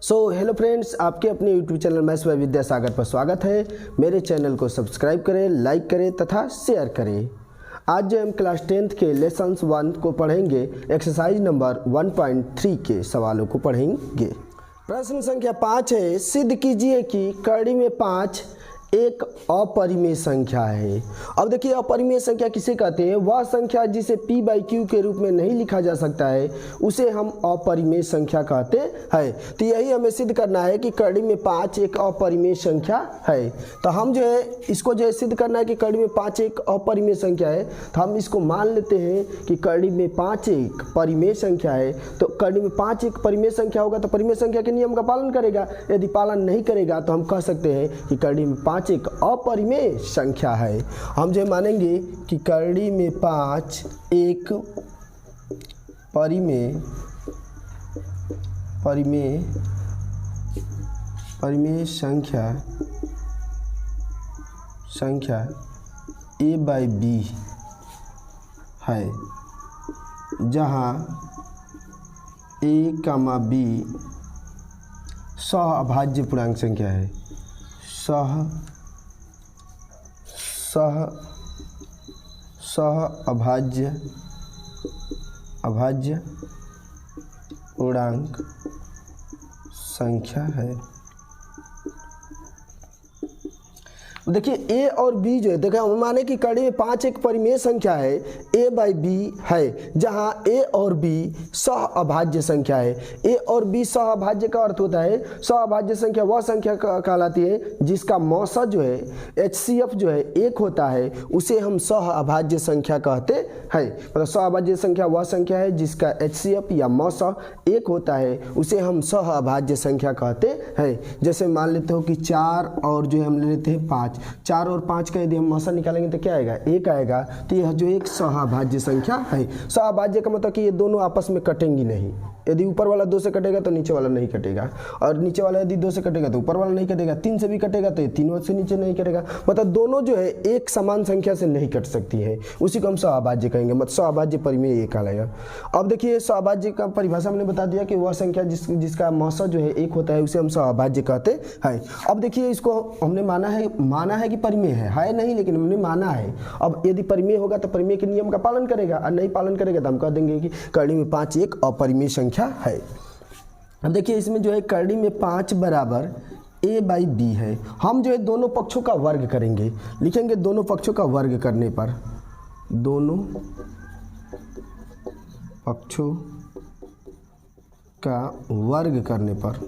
Hello friends, आपके अपने YouTube channel maths by Vidyasagar पर स्वागत है। मेरे चैनल को सब्सक्राइब करें, लाइक करें तथा शेयर करें। आज जो हम क्लास 10th के लेसन्स 1 को पढ़ेंगे, एक्सरसाइज नंबर 1.3 के सवालों को पढ़ेंगे। प्रश्न संख्या 5 है, सिद्ध कीजिए कि कड़ी में 5 एक अपरिमेय संख्या है। अब देखिए, अपरिमेय संख्या किसे कहते हैं? वह संख्या जिसे p/q के रूप में नहीं लिखा जा सकता है उसे हम अपरिमेय संख्या कहते हैं। तो यही हमें सिद्ध करना है कि कड़ी में 5 एक अपरिमेय संख्या है। तो हम जो है इसको जो है सिद्ध करना है कि कड़ी में 5 एक अपरिमेय संख्या है। तो हम इसको मान लेते हैं कि कड़ी में 5 एक परिमेय संख्या है। तो कड़ी में 5 एक परिमेय संख्या होगा तो परिमेय संख्या के नियम का पालन करेगा। यदि पालन नहीं करेगा तो हम कह सकते हैं कि कड़ी में 5 एक अपरिमेय संख्या है। हम जो मानेंगे कि कड़ी में 5 एक परिमेय संख्या a/b है, जहां a, b सहअभाज्य पूर्णांक संख्या है। सहअभाज्य पूर्णांक संख्या है। देखिए a और b जो है, देखिए हम माने कि कड़ी में 5 एक परिमेय संख्या है, a/b है, जहां a और b सहअभाज्य संख्या है। a और b सहअभाज्य का अर्थ होता है, सहअभाज्य संख्या वह संख्या कहलाती है जिसका मौसा जो है HCF जो है 1 होता है, उसे हम सहअभाज्य संख्या कहते हैं। मतलब सहअभाज्य संख्या वह संख्या है जिसका HCF या मौसा 1 होता है, उसे हम सहअभाज्य संख्या कहते हैं। जैसे मान लेते हो कि 4 और जो है हम ले लेते हैं 5, 4 और 5 का यदि हम मौसा निकालेंगे तो क्या आएगा? 1 आएगा। तो यह जो एक सहअभाज्य संख्या है। सहअभाज्य का मतलब कि ये दोनों आपस में कटेंगी नहीं। यदि ऊपर वाला 2 से कटेगा तो नीचे वाला नहीं कटेगा, और नीचे वाला यदि 2 से कटेगा तो ऊपर वाला नहीं कटेगा। 3 से भी कटेगा तो ये तीनों से नीचे नहीं कटेगा। मतलब दोनों जो है एक समान संख्या से नहीं कट सकती है, उसी को हम सहअभाज्य कहेंगे। मतलब सहअभाज्य परिमेय ये कहलाएगा। अब देखिए, सहअभाज्य का परिभाषा मैंने बता दिया कि वह संख्या जिसका मौसा जो है 1 होता है, उसे हम सहअभाज्य कहते हैं। अब देखिए, इसको हमने माना है कि परिमेय है नहीं, लेकिन हमने माना है। अब यदि परिमेय होगा तो परिमेय के नियम का पालन करेगा, और नहीं पालन करेगा तो हम कह देंगे कि कड़ी में 5 एक अपरिमेय संख्या है। अब देखिए, इसमें जो है कड़ी में 5 बराबर a/b है। हम जो है दोनों पक्षों का वर्ग करेंगे, लिखेंगे दोनों पक्षों का वर्ग करने पर, दोनों पक्षों का वर्ग करने पर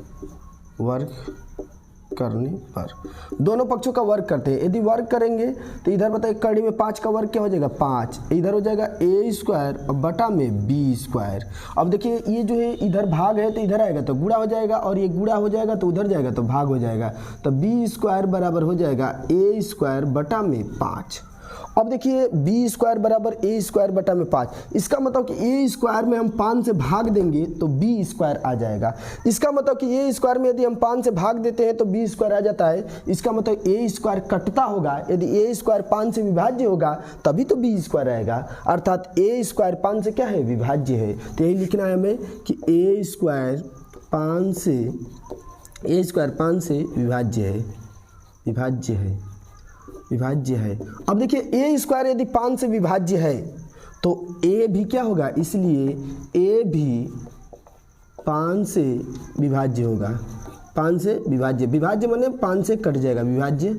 दोनों पक्षों का वर्ग करते हैं। यदि वर्ग करेंगे तो इधर बताइए, कड़ी में 5 का वर्ग क्या हो जाएगा? 5। इधर हो जाएगा a² बटा में b²। अब देखिए, ये जो है इधर भाग है तो इधर आएगा तो गुणा हो जाएगा, और ये गुणा हो जाएगा तो उधर जाएगा तो भाग हो जाएगा। तो b² बराबर हो जाएगा a² बटा में 5। अब देखिए, b² बराबर a² बटा में 5। इसका मतलब कि a² में हम 5 से भाग देंगे तो b² आ जाएगा। इसका मतलब कि a² में यदि हम 5 से भाग देते हैं तो b² आ जाता है। इसका मतलब a² कटता होगा। यदि a² 5 से विभाज्य होगा तभी तो b² आएगा, अर्थात a² 5 से क्या है? विभाज्य है। तो यही लिखना है हमें कि a² 5 से विभाज्य है। अब देखिए, a² यदि 5 से विभाज्य है तो a भी क्या होगा? इसलिए a भी 5 से विभाज्य होगा। 5 से विभाज्य माने 5 से कट जाएगा, विभाज्य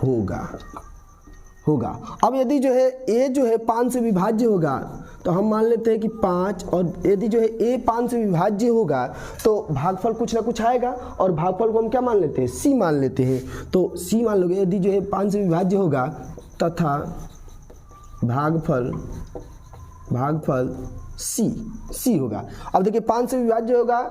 होगा। अब यदि जो है a जो है 5 से विभाज्य होगा तो हम मान लेते हैं कि 5, और यदि जो है a 5 से विभाज्य होगा तो भागफल कुछ ना कुछ आएगा, और भागफल को हम क्या मान लेते हैं? c मान लेते हैं। तो c मान लोगे, यदि जो है 5 से विभाज्य होगा तथा भागफल c होगा। अब देखिए, 5 से विभाज्य होगा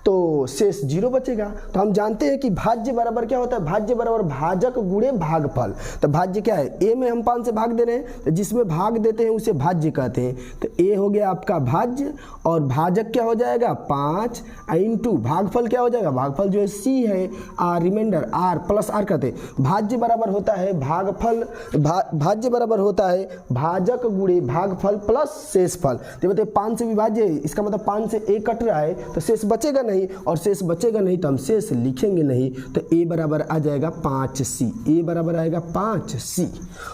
तो शेष 0 बचेगा। तो हम जानते हैं कि भाज्य बराबर क्या होता है? भाज्य बराबर भाजक गुणे भागफल। तो भाज्य क्या है? a में हम 5 से भाग दे रहे हैं, तो जिसमें भाग देते हैं उसे भाज्य कहते हैं। तो a हो गया आपका भाज्य, और भाजक क्या हो जाएगा? 5 इंटू भागफल क्या हो जाएगा? भागफल जो है c है, रिमाइंडर r प्लस r कहते हैं। भाज्य बराबर होता है भाज्य बराबर होता है भाजक गुणे भागफल प्लस शेषफल। तो बताइए 5 से विभाज्य है, इसका मतलब 5 से a कट रहा है तो शेष बचेगा नहीं और शेष बचेगा नहीं तो हम शेष लिखेंगे नहीं, तो ए बराबर आ जाएगा 5c, ए बराबर आएगा 5c।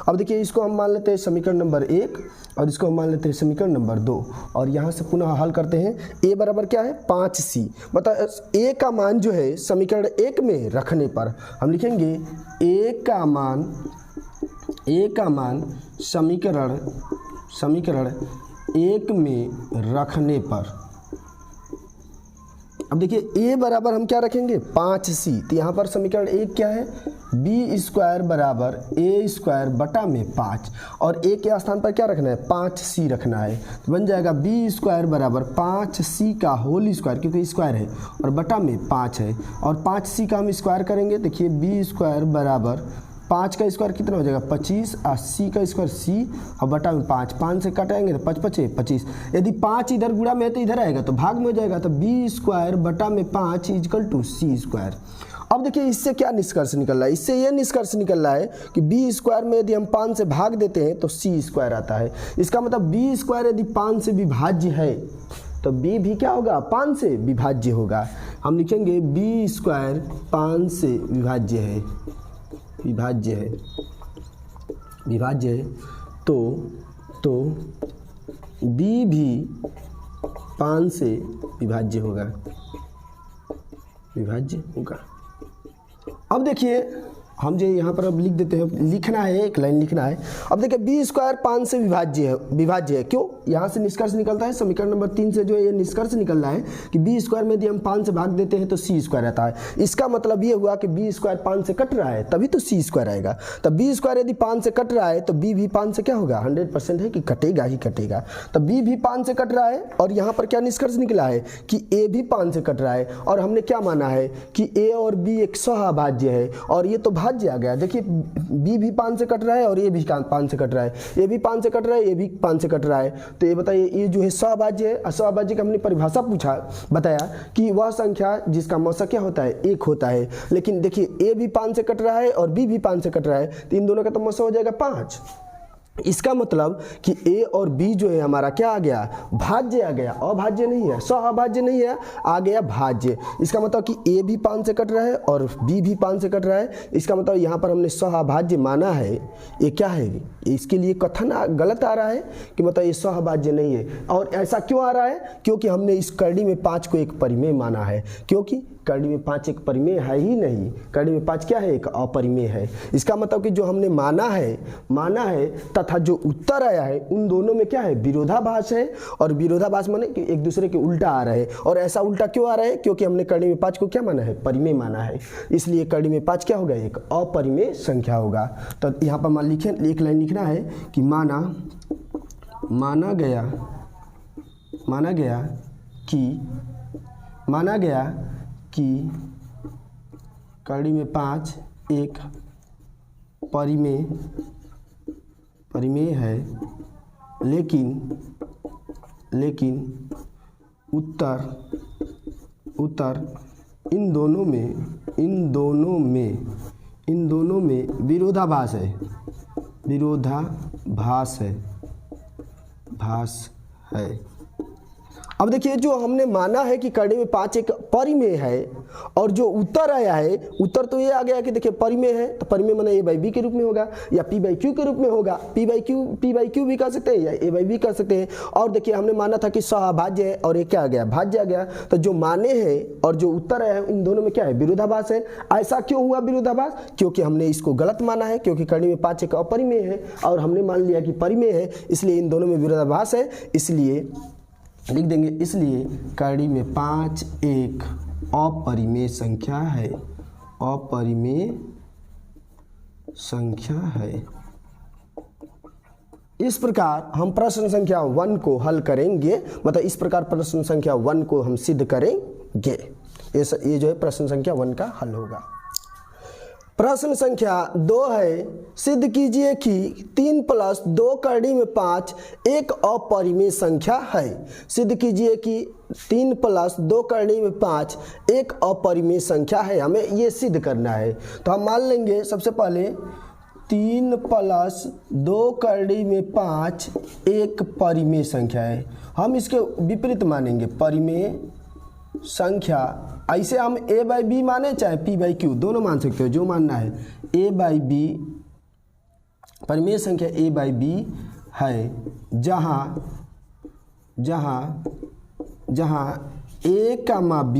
अब देखिए इसको हम मान लेते हैं समीकरण नंबर 1 और इसको हम मान लेते हैं समीकरण नंबर 2 और यहाँ से पुनः हल करते हैं। ए बराबर क्या है 5c, मतलब ए का मान जो है समीकरण 1 में रखने पर हम लिखेंगे ए का मान समीकरण 1 में रखने पर। अब देखिए ए बराबर हम क्या रखेंगे 5c, तो यहाँ पर समीकरण 1 क्या है बी स्क्वायर बराबर ए स्क्वायर बटा में 5 और ए के स्थान पर क्या रखना है 5c रखना है, तो बन जाएगा बी स्क्वायर बराबर 5c का होल स्क्वायर, क्योंकि स्क्वायर है और बटा में 5 है और 5c का हम स्क्वायर करेंगे। देखिए बी स्क्वायर बराबर 5 का स्क्वायर कितना हो जाएगा 25 और c का स्क्वायर c और बटा में 5 से कटाएंगे तो 5 5 25, यदि 5 इधर गुणा में है तो इधर आएगा तो भाग में हो जाएगा, तो बी स्क्वायर बटा में 5 इक्वल टू सी स्क्वायर। अब देखिए इससे क्या निष्कर्ष निकल रहा है, इससे ये निष्कर्ष निकल रहा है कि बी स्क्वायर में यदि हम 5 से भाग देते हैं तो सी स्क्वायर आता है। इसका मतलब बी स्क्वायर यदि 5 से विभाज्य है तो बी भी क्या होगा 5 से विभाज्य होगा। हम लिखेंगे बी स्क्वायर 5 से विभाज्य है तो बी भी 5 से विभाज्य होगा। अब देखिए हम जो यहाँ पर अब लिख देते हैं, लिखना है एक लाइन लिखना है। अब देखिए बी स्क्वायर 5 से विभाज्य है क्यों, यहाँ से निष्कर्ष निकलता है समीकरण नंबर 3 से जो है ये निष्कर्ष निकल रहा है कि बी स्क्वायर में यदि हम 5 से भाग देते हैं तो सी स्क्वायर आता है। इसका मतलब ये हुआ कि बी स्क्वायर 5 से कट रहा है तभी तो सी स्क्वायर आएगा। तो बी स्क्वायर यदि 5 से कट रहा है तो बी भी 5 से क्या होगा 100% है कि कटेगा ही कटेगा। तो बी भी 5 से कट रहा है और यहाँ पर क्या निष्कर्ष निकला है कि ए भी 5 से कट रहा है और हमने क्या माना है कि ए और बी एक सहअभाज्य है और ये तो भाज्य आ गया। देखिए बी भी 5 से कट रहा है और ये भी 5 से कट रहा है, ये भी 5 से कट रहा है, ये भी 5 से कट रहा है। तो ये बताइए ये जो है सहअभाज्य है। सहअभाज्य का हमने परिभाषा बताया कि वह संख्या जिसका मौसा क्या होता है 1 होता है। लेकिन देखिए ए भी 5 से कट रहा है और बी भी 5 से कट रहा है तो इन दोनों का तो मौसा हो जाएगा 5। इसका मतलब कि ए और बी जो है हमारा क्या आ गया भाज्य आ गया, अभाज्य नहीं है, सहअभाज्य नहीं है, आ गया भाज्य। इसका मतलब कि ए भी 5 से कट रहा है और बी भी 5 से कट रहा है। इसका मतलब यहाँ पर हमने सहअभाज्य माना है। ये क्या है, इसके लिए कथन गलत आ रहा है कि मतलब ये सहअभाज्य नहीं है। और ऐसा क्यों आ रहा है, क्योंकि हमने इस करड़ी में 5 को एक परिमेय माना है, क्योंकि करड़ी में 5 एक परिमेय है ही नहीं, करड़ी में 5 क्या है एक अपरिमेय है। इसका मतलब कि जो हमने माना है तथा जो उत्तर आया है उन दोनों में क्या है विरोधाभास है। और विरोधाभास माने कि एक दूसरे के उल्टा आ रहे हैं। और ऐसा उल्टा क्यों आ रहा है, क्योंकि हमने करड़ी में 5 को क्या माना है परिमेय माना है, इसलिए करड़ी में 5 क्या होगा एक अपरिमेय संख्या होगा। तो यहाँ पर मान लिखे एक लाइन लिखना है कि माना गया कि करड़ी में 5 एक परिमेय है, लेकिन उत्तर इन दोनों में विरोधाभास है। अब देखिए जो हमने माना है कि करड़ी में 5 एक परिमेय है और जो उत्तर आया है, उत्तर तो ये आ गया कि देखिए परिमेय है तो परिमेय माने ए बाई बी के रूप में होगा या पी बाई क्यू के रूप में होगा। पी बाई क्यू भी कर सकते हैं या ए बाई बी कर सकते हैं। और देखिए हमने माना था कि सहअभाज्य है और ये क्या आ गया भाज्य आ गया। तो जो माने हैं और जो उत्तर आया है इन दोनों में क्या है विरोधाभास है। ऐसा क्यों हुआ विरोधाभास, क्योंकि हमने इसको गलत माना है, क्योंकि करड़ी में 5 एक अपरिमेय है और हमने मान लिया कि परिमेय है, इसलिए इन दोनों में विरोधाभास है। इसलिए लिख देंगे, इसलिए करड़ी में 5 एक अपरिमेय संख्या है। इस प्रकार हम प्रश्न संख्या 1 को हल करेंगे, मतलब इस प्रकार प्रश्न संख्या 1 को हम सिद्ध करेंगे। ये जो है प्रश्न संख्या 1 का हल होगा। प्रश्न संख्या 2 है, सिद्ध कीजिए कि 3 + 2 करड़ी में 5 एक अपरिमेय संख्या है। सिद्ध कीजिए कि 3 + 2 करड़ी में 5 एक अपरिमेय संख्या है। हमें ये सिद्ध करना है। तो हम मान लेंगे सबसे पहले 3 + 2 करड़ी में 5 एक परिमेय संख्या है। हम इसके विपरीत मानेंगे, परिमेय संख्या, ऐसे हम a बाई बी माने चाहे p बाई क्यू दोनों मान सकते हो, जो मानना है। a बाई बी परिमेय संख्या a बाई बी है जहाँ a कामा b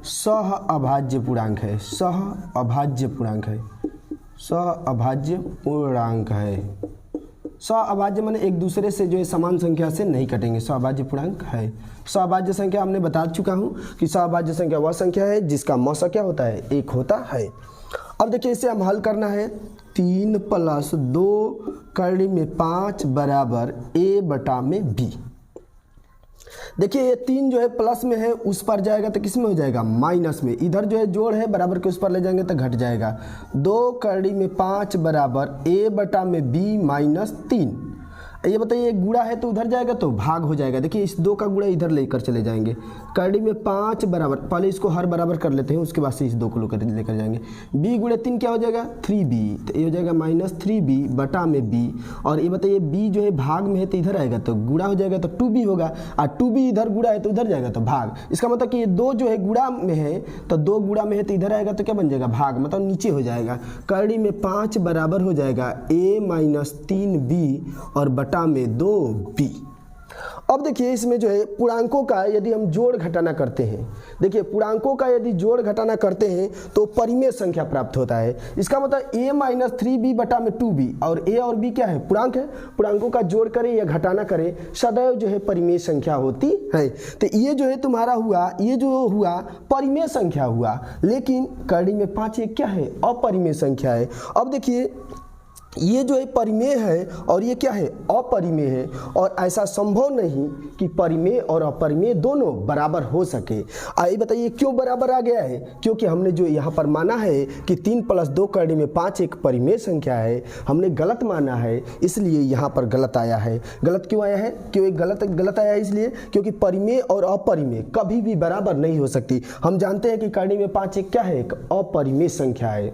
सह अभाज्य पूर्णांक है, सह अभाज्य पूर्णांक है, सह अभाज्य पूर्णांक है। सह अभाज्य माने एक दूसरे से जो है समान संख्या से नहीं कटेंगे, सह अभाज्य पूर्णांक है। सह अभाज्य संख्या हमने बता चुका हूँ कि सह अभाज्य संख्या वह संख्या है जिसका मौसा क्या होता है, 1 होता है। अब देखिए इसे हम हल करना है। 3 + 2 करड़ी में 5 बराबर a बटा में b। देखिए ये 3 जो है प्लस में है, उस पर जाएगा तो किस में हो जाएगा, माइनस में। इधर जो है जोड़ है बराबर के उस पर ले जाएंगे तो घट जाएगा। 2 करड़ी में 5 बराबर a बटा में b - 3। ये बताइए गुणा है तो उधर जाएगा तो भाग हो जाएगा। देखिए इस 2 का गुणा इधर लेकर चले जाएंगे। करड़ी में 5 बराबर, पहले इसको हर बराबर कर लेते हैं, उसके बाद से इस 2 को लेकर जाएंगे। b गुणे 3 क्या हो जाएगा, 3b। तो ये हो जाएगा -3b बटा में b। और ये बताइए b जो है भाग में है तो इधर आएगा तो गुणा हो जाएगा तो 2b होगा, और 2b इधर गुणा है तो उधर जाएगा तो भाग। इसका मतलब कि ये 2 जो है गुणा में है तो 2 गुणा में है तो इधर आएगा तो क्या बन जाएगा, भाग, मतलब नीचे हो जाएगा। करड़ी में 5 बराबर हो जाएगा a - 3b और बटा में 2b। अब देखिए इसमें जो है पूर्णांकों का यदि हम जोड़ घटाना करते हैं, देखिए पूर्णांकों का यदि जोड़ घटाना करते हैं तो परिमेय संख्या प्राप्त होता है। इसका मतलब a - 3b बटा में 2b, और a और b क्या है, पूर्णांक है। पूर्णांकों का जोड़ करें या घटाना करें सदैव जो है परिमेय संख्या होती है। तो ये जो है तुम्हारा हुआ, ये जो हुआ परिमेय संख्या हुआ, लेकिन करड़ी में 5 एक क्या है, अपरिमेय संख्या है। अब देखिए ये जो है परिमेय है और ये क्या है, अपरिमेय है। और ऐसा संभव नहीं कि परिमेय और अपरिमेय दोनों बराबर हो सके। आइए बताइए क्यों बराबर आ गया है, क्योंकि हमने जो यहाँ पर माना है कि 3 + 2 करड़ी में 5 एक परिमेय संख्या है, हमने गलत माना है, इसलिए यहाँ पर गलत आया है। गलत क्यों आया है, क्यों गलत आया है, इसलिए क्योंकि परिमेय और अपरिमेय कभी भी बराबर नहीं हो सकती। हम जानते हैं कि करड़ी में 5 एक क्या है, एक अपरिमेय संख्या है,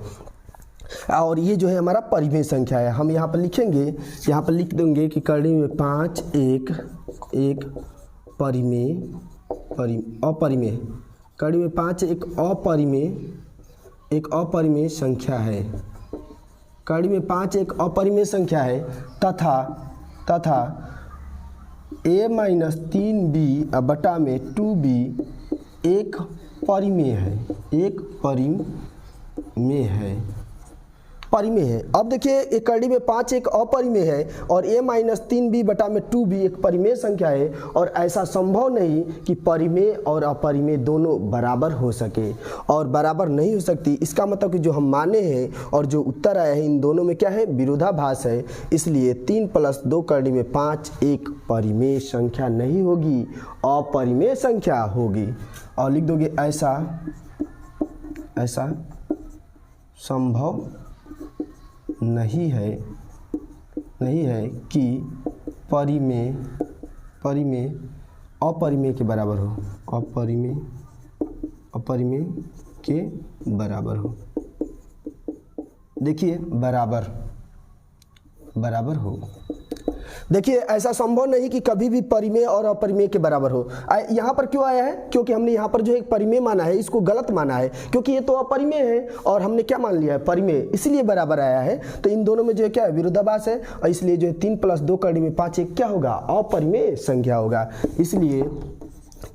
और ये जो है हमारा परिमेय संख्या है। हम यहाँ पर लिखेंगे, यहाँ पर लिख देंगे कि करड़ी में 5 एक अपरिमेय, करड़ी में 5 एक अपरिमेय संख्या है। करड़ी में 5 एक अपरिमेय संख्या है तथा a - 3b बटा में 2b एक परिमेय है, एक परिमेय है। अब देखिए एक करड़ी में 5 एक अपरिमेय है और a - 3b बटा में 2b एक परिमेय संख्या है, और ऐसा संभव नहीं कि परिमेय और अपरिमेय दोनों बराबर हो सके, और बराबर नहीं हो सकती। इसका मतलब कि जो हम माने हैं और जो उत्तर आया है इन दोनों में क्या है, विरोधाभास है। इसलिए 3 + 2 करड़ी में 5 एक परिमेय संख्या नहीं होगी, अपरिमेय संख्या होगी। और लिख दोगे ऐसा संभव नहीं है कि परिमेय अपरिमेय के बराबर हो, अपरिमेय के बराबर हो। देखिए बराबर हो, देखिए ऐसा संभव नहीं कि कभी भी परिमेय और अपरिमेय के बराबर हो। यहाँ पर क्यों आया है, क्योंकि हमने यहाँ पर जो एक परिमेय माना है, इसको गलत माना है, क्योंकि ये तो अपरिमेय है और हमने क्या मान लिया है, परिमेय, इसलिए बराबर आया है। तो इन दोनों में जो है क्या है, विरोधाभास है, और इसलिए जो है 3 + 2 करड़ी में 5 एक क्या होगा, अपरिमेय संख्या होगा। इसलिए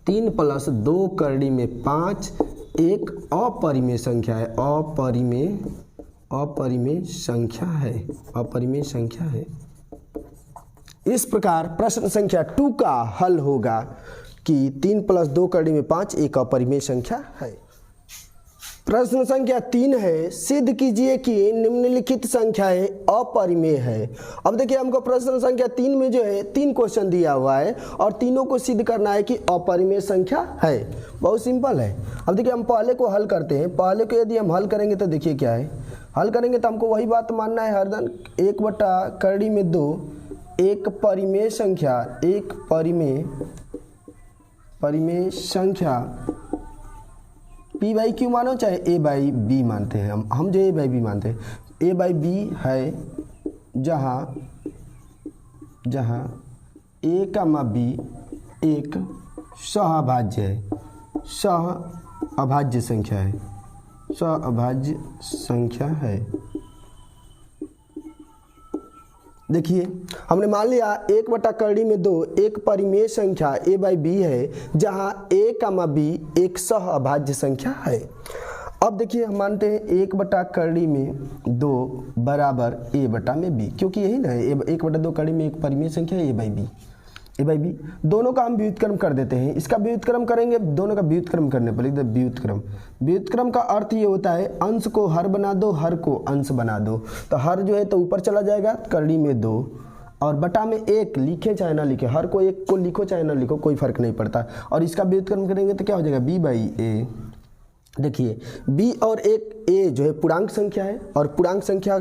3 + 2 करड़ी में 5 एक अपरिमेय संख्या है, अपरिमेय संख्या है। इस प्रकार प्रश्न संख्या 2 का हल होगा कि 3 + 2 करड़ी में 5 एक अपरिमेय संख्या है। प्रश्न संख्या 3 है, सिद्ध कीजिए कि निम्नलिखित संख्याएं अपरिमेय है। अब देखिए हमको प्रश्न संख्या 3 में जो है 3 क्वेश्चन दिया हुआ है और तीनों को सिद्ध करना है कि अपरिमेय संख्या है। बहुत सिंपल है। अब देखिए हम पहले को हल करते हैं। पहले को यदि हम हल करेंगे तो देखिए क्या है, हल करेंगे तो हमको वही बात मानना है हरदम, 1 बटा करड़ी में 2 एक परिमेय संख्या, एक परिमेय संख्या p बाई क्यू मानो चाहे a बाई बी मानते हैं, हम जो a बाई बी मानते हैं, a बाई बी है जहाँ a, b एक सहअभाज्य है, सहअभाज्य संख्या है, सहअभाज्य संख्या है। देखिए हमने मान लिया 1/2 एक परिमेय संख्या a बाई बी है, जहां a, b एक सहअभाज्य संख्या है। अब देखिए हम मानते हैं 1/2 बराबर a बटा में b, क्योंकि यही ना है 1/2 में एक परिमेय संख्या है a बाई बी। दोनों का हम व्युत्क्रम कर देते हैं। इसका व्युत्क्रम करेंगे, दोनों का व्युत्क्रम करने पर लिख दे व्युत्क्रम। व्युत्क्रम का अर्थ ये होता है अंश को हर बना दो, हर को अंश बना दो। तो हर जो है तो ऊपर चला जाएगा, कड़ी में 2 और बटा में 1, लिखे चाहे ना लिखे, हर को 1 को लिखो चाहे ना लिखो, कोई फर्क नहीं पड़ता। और इसका व्युत्क्रम करेंगे तो क्या हो जाएगा, b बाई ए। देखिए b और एक a जो है पूर्णांक संख्या है, और पूर्णांक संख्या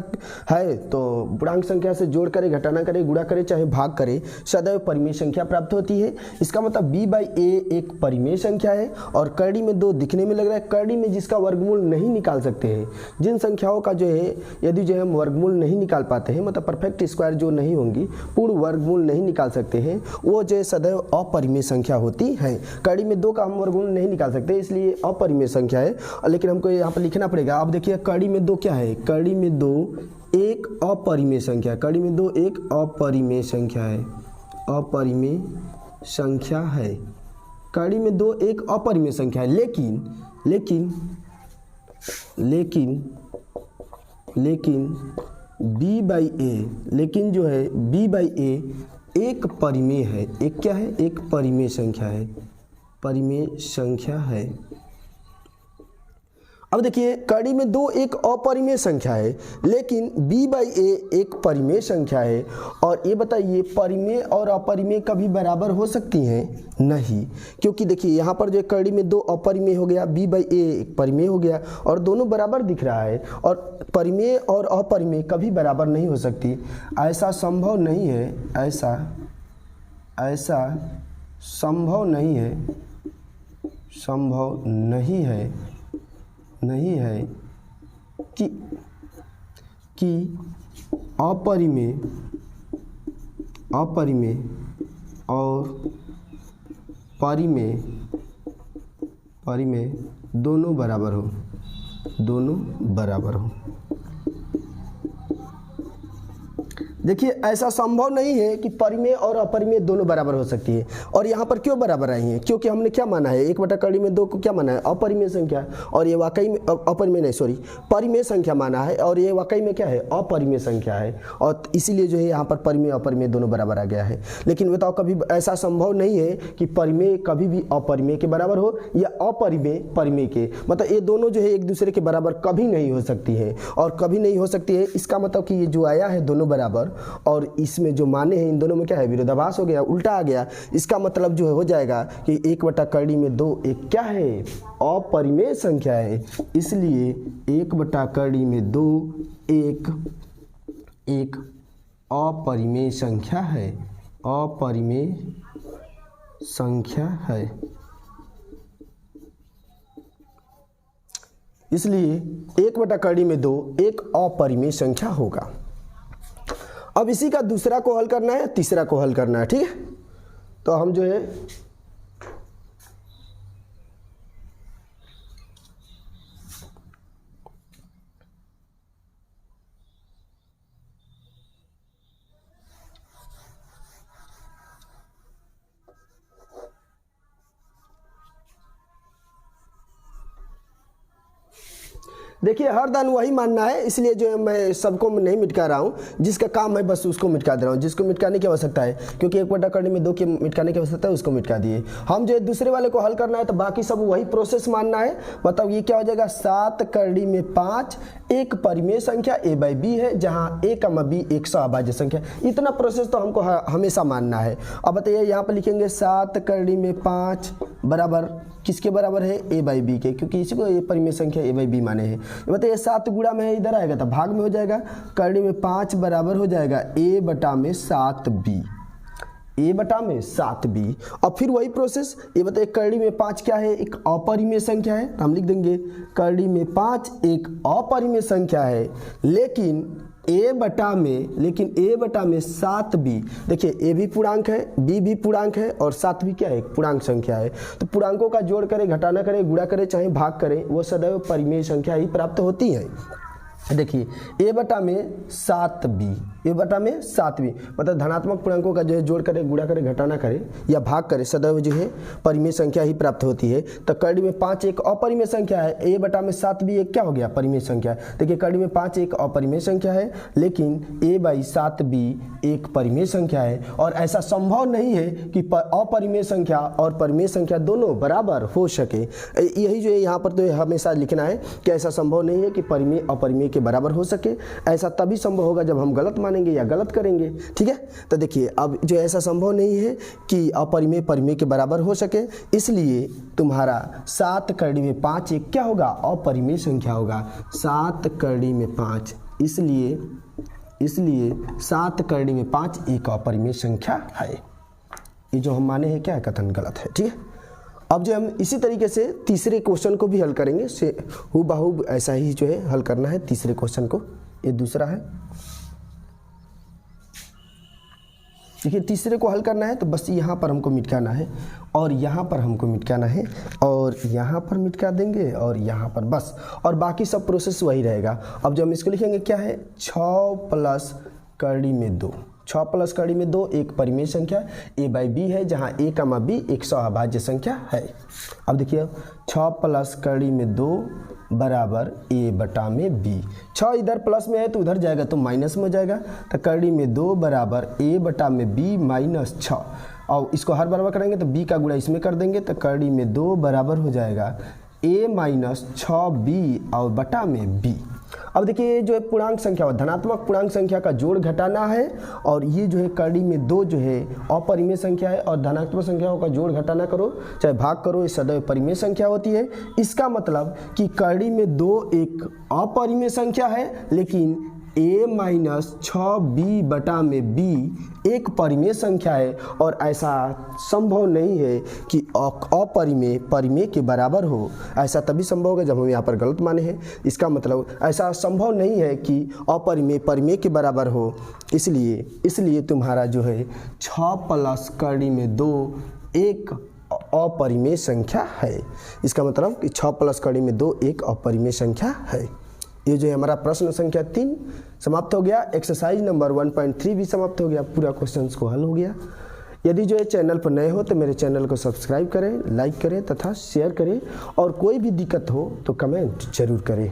है तो पूर्णांक संख्या से जोड़ करे, घटाना करे, गुणा करे, चाहे भाग करे, सदैव परिमेय संख्या प्राप्त होती है। इसका मतलब b बाई a एक परिमेय संख्या है। और कड़ी में 2 दिखने में लग रहा है, कड़ी में जिसका वर्गमूल नहीं निकाल सकते हैं, जिन संख्याओं का जो है यदि जो है हम वर्गमूल नहीं निकाल पाते हैं, मतलब परफेक्ट स्क्वायर जो नहीं होंगी, पूर्ण वर्गमूल नहीं निकाल सकते हैं, वो जो है सदैव अपरिमेय संख्या होती है। कड़ी में 2 का हम वर्गमूल नहीं निकाल सकते, इसलिए अपरिमेय संख्या है। लेकिन हमको यहाँ पर लिखना पड़ेगा। अब देखिए कड़ी में 2 क्या है, कड़ी में 2 एक अपरिमेय संख्या है, कड़ी में 2 एक अपरिमेय संख्या है, अपरिमेय संख्या है। कड़ी में 2 एक अपरिमेय संख्या है, लेकिन b बाई ए, लेकिन जो है b बाई ए एक परिमेय है। एक क्या है, एक परिमेय संख्या है, परिमेय संख्या है। अब देखिए कड़ी में 2 एक अपरिमेय संख्या है, लेकिन b बाई ए एक परिमेय संख्या है। और ये बताइए परिमेय और अपरिमेय कभी बराबर हो सकती हैं? नहीं, क्योंकि देखिए यहाँ पर जो कड़ी में 2 अपरिमेय हो गया, b बाई ए एक परिमेय हो गया, और दोनों बराबर दिख रहा है। और परिमेय और अपरिमेय कभी बराबर नहीं हो सकती, ऐसा संभव नहीं है, ऐसा संभव नहीं है कि अपरिमेय और परिमेय दोनों बराबर हो। देखिए ऐसा संभव नहीं है कि परिमेय और अपरिमेय दोनों बराबर हो सकती है। और यहाँ पर क्यों बराबर आई हैं? क्योंकि हमने क्या माना है, 1/2 को क्या माना है, अपरिमेय संख्या, और ये वाकई में परिमेय संख्या माना है, और ये वाकई में क्या है, अपरिमेय संख्या है। और इसीलिए जो है यहाँ पर परिमेय अपरिमेय दोनों बराबर आ गया है। लेकिन बताओ कभी ऐसा संभव नहीं है कि परिमेय कभी भी अपरिमेय के बराबर हो, या अपरिमेय परिमेय के, मतलब ये दोनों जो है एक दूसरे के बराबर कभी नहीं हो सकती है, और कभी नहीं हो सकती है। इसका मतलब कि ये जो आया है दोनों बराबर, और इसमें जो माने हैं इन दोनों में क्या है, विरोधाभास हो गया, उल्टा आ गया। इसका मतलब जो है हो जाएगा कि 1/2 एक क्या है, अपरिमेय संख्या है। इसलिए 1/2 एक अपरिमेय संख्या है, अपरिमेय संख्या है। इसलिए 1/2 एक अपरिमेय संख्या होगा। अब इसी का दूसरा को हल करना है, तीसरा को हल करना है, ठीक है। तो हम जो है देखिए हर दान वही मानना है, इसलिए जो है मैं सबको नहीं मिटका रहा हूँ, जिसका काम है बस उसको मिटका दे रहा हूँ। जिसको मिटकाने की आवश्यकता है, क्योंकि 1/2 में 2 के मिटकाने की आवश्यकता है, उसको मिटका दिए। हम जो है दूसरे वाले को हल करना है, तो बाकी सब वही प्रोसेस मानना है। मतलब ये क्या हो जाएगा, 7/5 एक परिमेय संख्या a बाई बी है, जहाँ a, b एक सहअभाज्य संख्या। इतना प्रोसेस तो हमको हमेशा मानना है। अब बताइए यहाँ पर लिखेंगे 7/5 बराबर किसके बराबर है, a बाई बी के, क्योंकि इसी को ये परिमेय संख्या a बाई बी माने हैं। बताइए 7 गुणा में इधर आएगा तो भाग में हो जाएगा, 5 बराबर हो जाएगा a बटा में 7b, और फिर वही प्रोसेस। ये बताइए करड़ी में 5 क्या है, एक अपरिमेय संख्या है, हम लिख देंगे करड़ी में 5 एक अपरिमेय संख्या है, लेकिन a बटा में, लेकिन a बटा में 7b, देखिए a भी पूर्णांक है, b भी पूर्णांक है और 7 भी क्या है, एक पूर्णांक संख्या है। तो पूर्णांकों का जोड़ करें, घटाना करें, गुणा करें, चाहे भाग करें, वो सदैव परिमेय संख्या ही प्राप्त होती है। देखिए a बटा में 7b, a बटा में 7b मतलब धनात्मक पूर्णांकों का जो है जोड़ करें, गुणा करें, घटाना करें या भाग करें, सदैव जो है परिमेय संख्या ही प्राप्त होती है। तो कड़ी में 5 एक अपरिमेय संख्या है, a बटा में 7b एक क्या हो गया, परिमेय संख्या। देखिए कड़ी में 5 एक अपरिमेय संख्या है, लेकिन a/7b एक परिमेय संख्या है और ऐसा संभव नहीं है कि अपरिमेय संख्या और परिमेय संख्या दोनों बराबर हो सके। यही जो है यहाँ पर तो हमेशा लिखना है कि ऐसा संभव नहीं है कि परिमेय अपरिमेय के बराबर हो सके। ऐसा तभी संभव होगा जब हम गलत मानेंगे या गलत करेंगे, ठीक है। तो देखिए अब जो ऐसा संभव नहीं है कि अपरिमेय परिमेय के बराबर हो सके, इसलिए तुम्हारा 7 कड़ी में 5 एक क्या होगा, अपरिमेय संख्या होगा। 7 कड़ी में 5, इसलिए 7 कड़ी में 5 एक अपरिमेय संख्या है। ये जो हम माने हैं क्या है, कथन गलत है, ठीक है। अब जो हम इसी तरीके से तीसरे क्वेश्चन को भी हल करेंगे, से हूबहू ऐसा ही जो है हल करना है तीसरे क्वेश्चन को। ये दूसरा है, देखिए तीसरे को हल करना है तो बस यहाँ पर हमको मिटाना है और यहाँ पर हमको मिटाना है और यहाँ पर मिटा देंगे और यहाँ पर बस, और बाकी सब प्रोसेस वही रहेगा। अब जो हम इसको लिखेंगे क्या है, 6 प्लस कड़ी में 2, 6 प्लस कड़ी में 2 एक परिमेय संख्या a/b है, जहाँ a, b एक सहअभाज्य संख्या है। अब देखिए 6 प्लस कड़ी में 2 बराबर a बटा में b, 6 इधर प्लस में है तो उधर जाएगा तो माइनस में हो जाएगा। तो कड़ी में 2 बराबर a बटा में b माइनस 6, और इसको हर बराबर करेंगे तो b का गुणा इसमें कर देंगे तो कड़ी में 2 बराबर हो जाएगा a माइनस 6b और बटा में b। अब देखिए जो है पूर्णांक संख्या, धनात्मक पूर्णांक संख्या का जोड़ घटाना है और ये जो है कड़ी में 2 जो है अपरिमेय संख्या है और धनात्मक संख्याओं का जोड़ घटाना करो चाहे भाग करो, ये सदैव परिमेय संख्या होती है। इसका मतलब कि कड़ी में 2 एक अपरिमेय संख्या है, लेकिन a माइनस 6b बटा में b एक परिमेय संख्या है और ऐसा संभव नहीं है कि अपरिमेय परिमेय के बराबर हो। ऐसा तभी संभव होगा जब हम यहाँ पर गलत माने हैं। इसका मतलब ऐसा संभव नहीं है कि अपरिमेय परिमेय के बराबर हो, इसलिए तुम्हारा जो है 6 प्लस कड़ी में 2 एक अपरिमेय संख्या है। इसका मतलब कि 6 प्लस कड़ी में 2 एक अपरिमेय संख्या है। ये जो है हमारा प्रश्न संख्या 3 समाप्त हो गया। एक्सरसाइज नंबर 1.3 भी समाप्त हो गया, पूरा क्वेश्चंस को हल हो गया। यदि जो है चैनल पर नए हो तो मेरे चैनल को सब्सक्राइब करें, लाइक करें तथा शेयर करें, और कोई भी दिक्कत हो तो कमेंट जरूर करें।